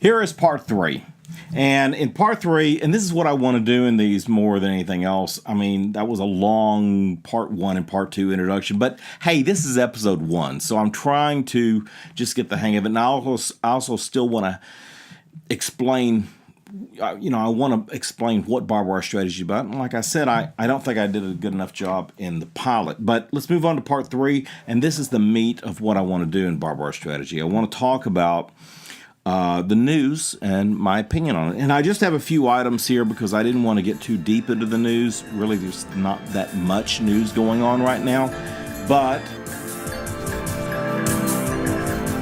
Here is part 3. And in part 3, and this is what I want to do in these more than anything else. I mean, that was a long part 1 and part 2 introduction. But hey, this is episode 1. So I'm trying to just get the hang of it. And I also still want to explain, I want to explain what barbed wire strategy is about. And like I said, I don't think I did a good enough job in the pilot. But let's move on to part 3. And this is the meat of what I want to do in barbed wire strategy. I want to talk about the news and my opinion on it. And I just have a few items here because I didn't want to get too deep into the news. Really, there's not that much news going on right now. But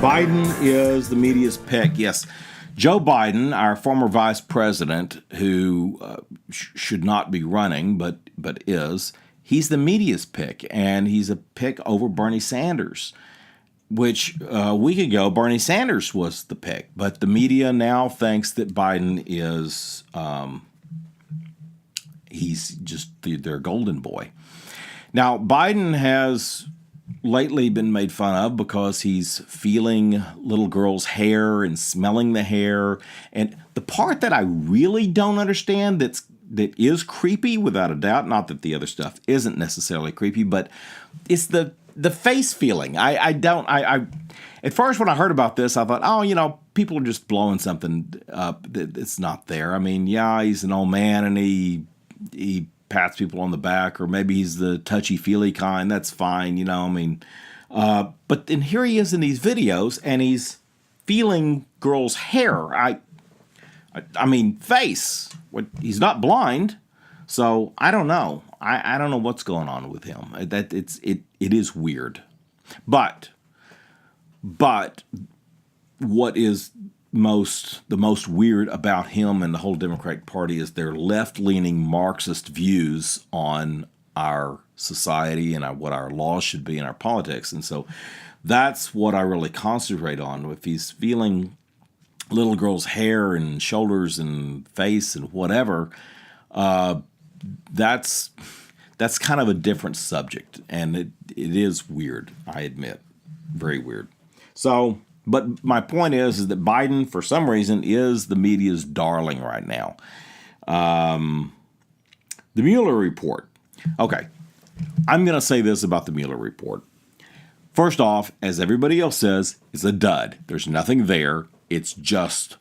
Biden is the media's pick. Yes, Joe Biden, our former vice president, who should not be running, but is, he's the media's pick. And he's a pick over Bernie Sanders, which a week ago, Bernie Sanders was the pick. But the media now thinks that Biden is, he's just their golden boy. Now, Biden has lately been made fun of because he's feeling little girls' hair and smelling the hair. And the part that I really don't understand that is creepy, without a doubt, not that the other stuff isn't necessarily creepy, but it's the face feeling. At first when I heard about this, I thought, people are just blowing something up that's not there. I mean, yeah, he's an old man and he pats people on the back, or maybe he's the touchy-feely kind. That's fine, but then here he is in these videos and he's feeling girls' hair. I mean, face. He's not blind, so I don't know. I don't know what's going on with him. It is weird. But what is the most weird about him and the whole Democratic Party is their left-leaning Marxist views on our society and what our laws should be and our politics. And so that's what I really concentrate on. If he's feeling little girls' hair and shoulders and face and whatever, that's kind of a different subject, and it is weird, I admit. Very weird. So, but my point is that Biden, for some reason, is the media's darling right now. The Mueller report. Okay, I'm going to say this about the Mueller report. First off, as everybody else says, it's a dud. There's nothing there. It's just,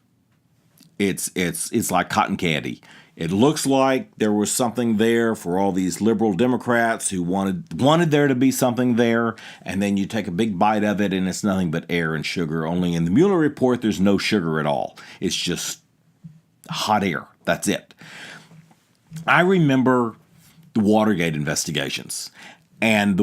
it's like cotton candy. It looks like there was something there for all these liberal Democrats who wanted there to be something there, and then you take a big bite of it and it's nothing but air and sugar. Only in the Mueller report, there's no sugar at all. It's just hot air. That's it. I remember the Watergate investigations. And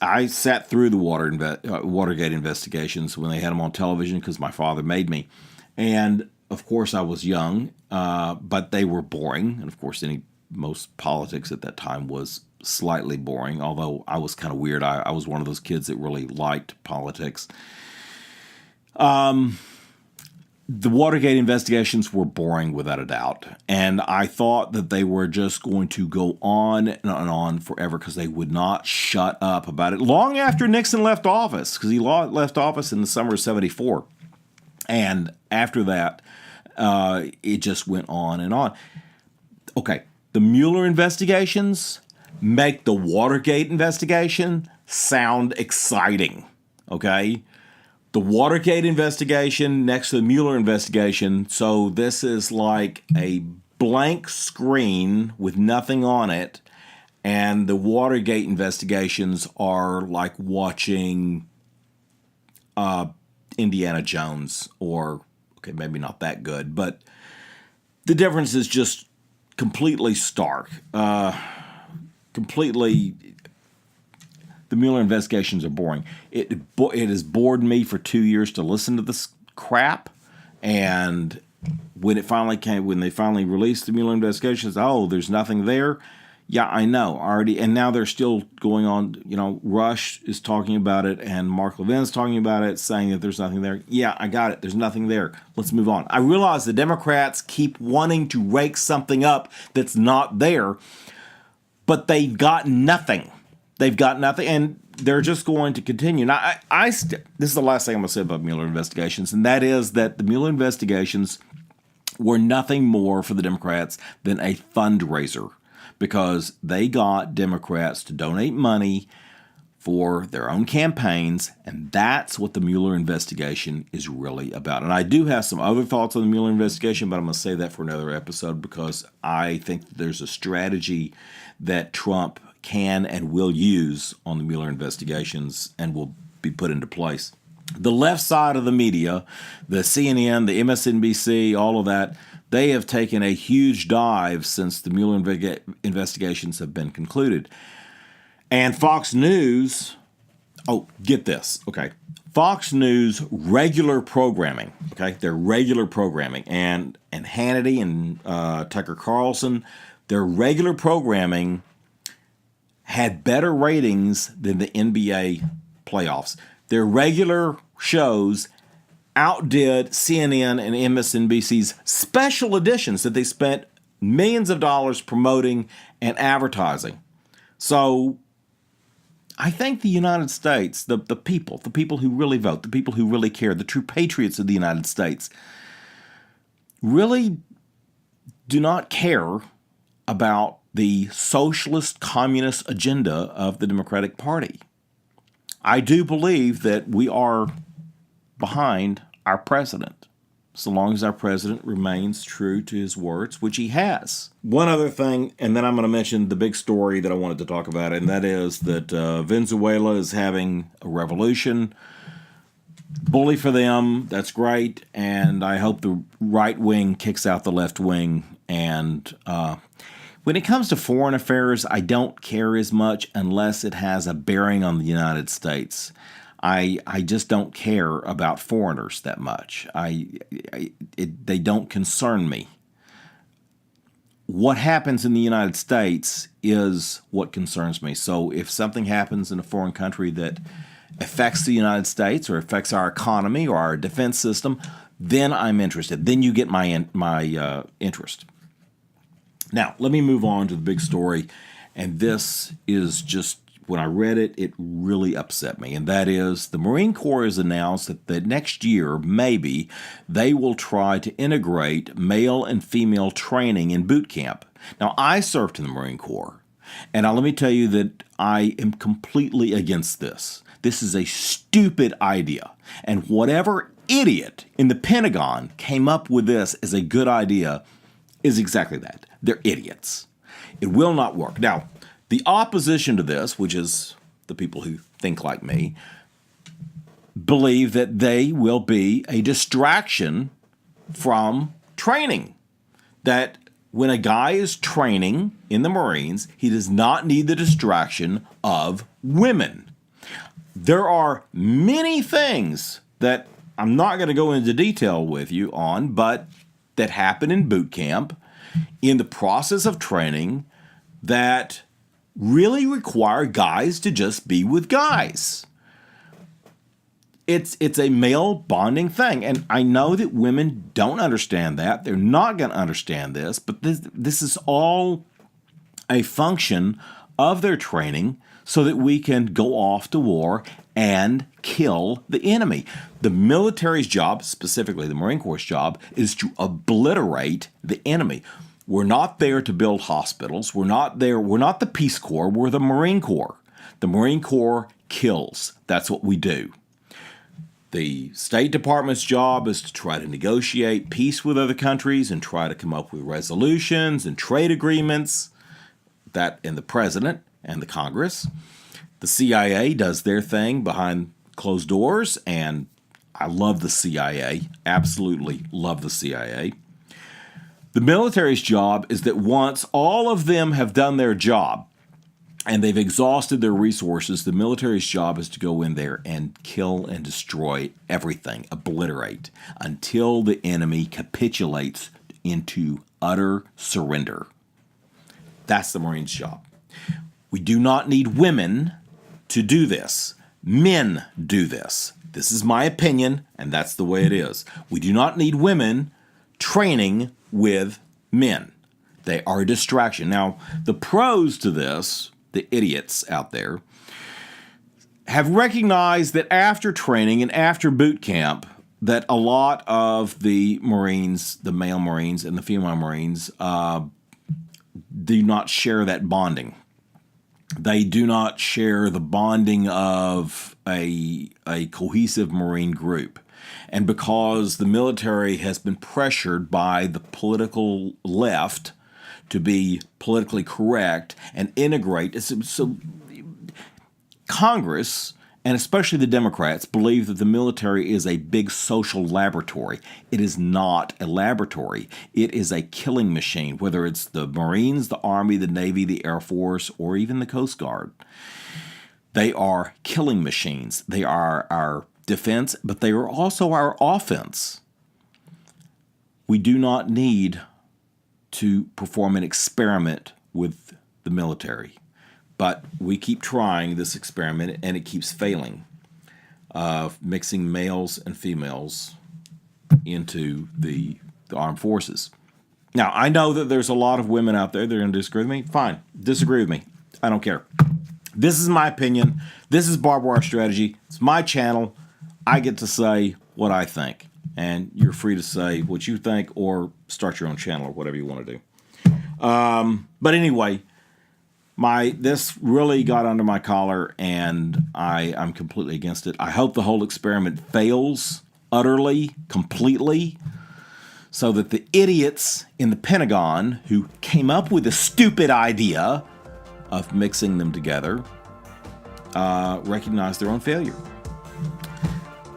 I sat through the Watergate investigations when they had them on television because my father made me. And of course, I was young, but they were boring. And of course, most politics at that time was slightly boring, although I was kind of weird. I was one of those kids that really liked politics. The Watergate investigations were boring without a doubt. And I thought that they were just going to go on and on forever because they would not shut up about it long after Nixon left office, because he left office in the summer of '74. And after that, it just went on and on. Okay, the Mueller investigations make the Watergate investigation sound exciting, okay? The Watergate investigation next to the Mueller investigation, so this is like a blank screen with nothing on it, and the Watergate investigations are like watching Indiana Jones, or, okay, maybe not that good, but the difference is just completely stark. The Mueller investigations are boring. It has bored me for 2 years to listen to this crap, and when they finally released the Mueller investigations, there's nothing there. Yeah, I know already, and now they're still going on. Rush is talking about it, and Mark Levin's talking about it, saying that there's nothing there. Yeah, I got it. There's nothing there. Let's move on. I realize the Democrats keep wanting to rake something up that's not there, but they've got nothing. And they're just going to continue. Now, this is the last thing I'm going to say about Mueller investigations, and that is that the Mueller investigations were nothing more for the Democrats than a fundraiser, because they got Democrats to donate money for their own campaigns, and that's what the Mueller investigation is really about. And I do have some other thoughts on the Mueller investigation, but I'm going to save that for another episode, because I think that there's a strategy that Trump can and will use on the Mueller investigations and will be put into place. The left side of the media, the CNN, the MSNBC, all of that, they have taken a huge dive since the Mueller investigations have been concluded. And Fox News, get this, okay. Fox News regular programming, okay, their regular programming, and Hannity and Tucker Carlson, their regular programming had better ratings than the NBA playoffs. Their regular shows outdid CNN and MSNBC's special editions that they spent millions of dollars promoting and advertising. So I think the United States, the people who really vote, the people who really care, the true patriots of the United States, really do not care about the socialist communist agenda of the Democratic Party. I do believe that we are behind our president, so long as our president remains true to his words, which he has. One other thing, and then I'm going to mention the big story that I wanted to talk about, and that is that Venezuela is having a revolution. Bully for them, that's great, and I hope the right wing kicks out the left wing. And when it comes to foreign affairs, I don't care as much unless it has a bearing on the United States. I just don't care about foreigners that much. They don't concern me. What happens in the United States is what concerns me. So if something happens in a foreign country that affects the United States or affects our economy or our defense system, then I'm interested. Then you get my interest. Now, let me move on to the big story, and this is just, when I read it, it really upset me, and that is the Marine Corps has announced that the next year, maybe, they will try to integrate male and female training in boot camp. Now, I served in the Marine Corps, and now let me tell you that I am completely against this. This is a stupid idea, and whatever idiot in the Pentagon came up with this as a good idea is exactly that. They're idiots. It will not work. Now, the opposition to this, which is the people who think like me, believe that they will be a distraction from training. That when a guy is training in the Marines, he does not need the distraction of women. There are many things that I'm not going to go into detail with you on, but that happen in boot camp, in the process of training, that really require guys to just be with guys. It's a male bonding thing, and I know that women don't understand that. They're not going to understand this, but this is all a function of their training so that we can go off to war and kill the enemy. The military's job, specifically the Marine Corps' job, is to obliterate the enemy. We're not there to build hospitals. We're not the Peace Corps. We're the Marine Corps. The Marine Corps kills. That's what we do. The State Department's job is to try to negotiate peace with other countries and try to come up with resolutions and trade agreements. That in the President and the Congress. The CIA does their thing behind closed doors, and I love the CIA. Absolutely love the CIA. The military's job is that once all of them have done their job and they've exhausted their resources, the military's job is to go in there and kill and destroy everything, obliterate, until the enemy capitulates into utter surrender. That's the Marines' job. We do not need women to do this. Men do this. This is my opinion, and that's the way it is. We do not need women training with men. They are a distraction. Now, the pros to this, the idiots out there, have recognized that after training and after boot camp, that a lot of the Marines, the male Marines and the female Marines, do not share that bonding. They do not share the bonding of a cohesive Marine group. And because the military has been pressured by the political left to be politically correct and integrate, so Congress, and especially the Democrats, believe that the military is a big social laboratory. It is not a laboratory. It is a killing machine, whether it's the Marines, the Army, the Navy, the Air Force, or even the Coast Guard. They are killing machines. They are our defense, but they are also our offense. We do not need to perform an experiment with the military. But we keep trying this experiment, and it keeps failing, mixing males and females into the armed forces. Now, I know that there's a lot of women out there that are going to disagree with me. Fine, disagree with me. I don't care. This is my opinion. This is Barbed Wire Strategy. It's my channel. I get to say what I think, and you're free to say what you think or start your own channel or whatever you want to do. But anyway, this really got under my collar, and I'm completely against it. I hope the whole experiment fails utterly, completely, so that the idiots in the Pentagon who came up with the stupid idea of mixing them together recognize their own failure.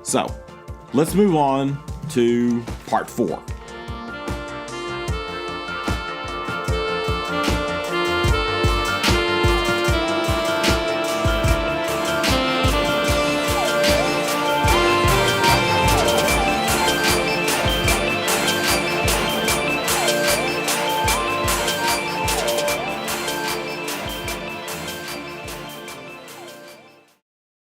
So, let's move on to part 4.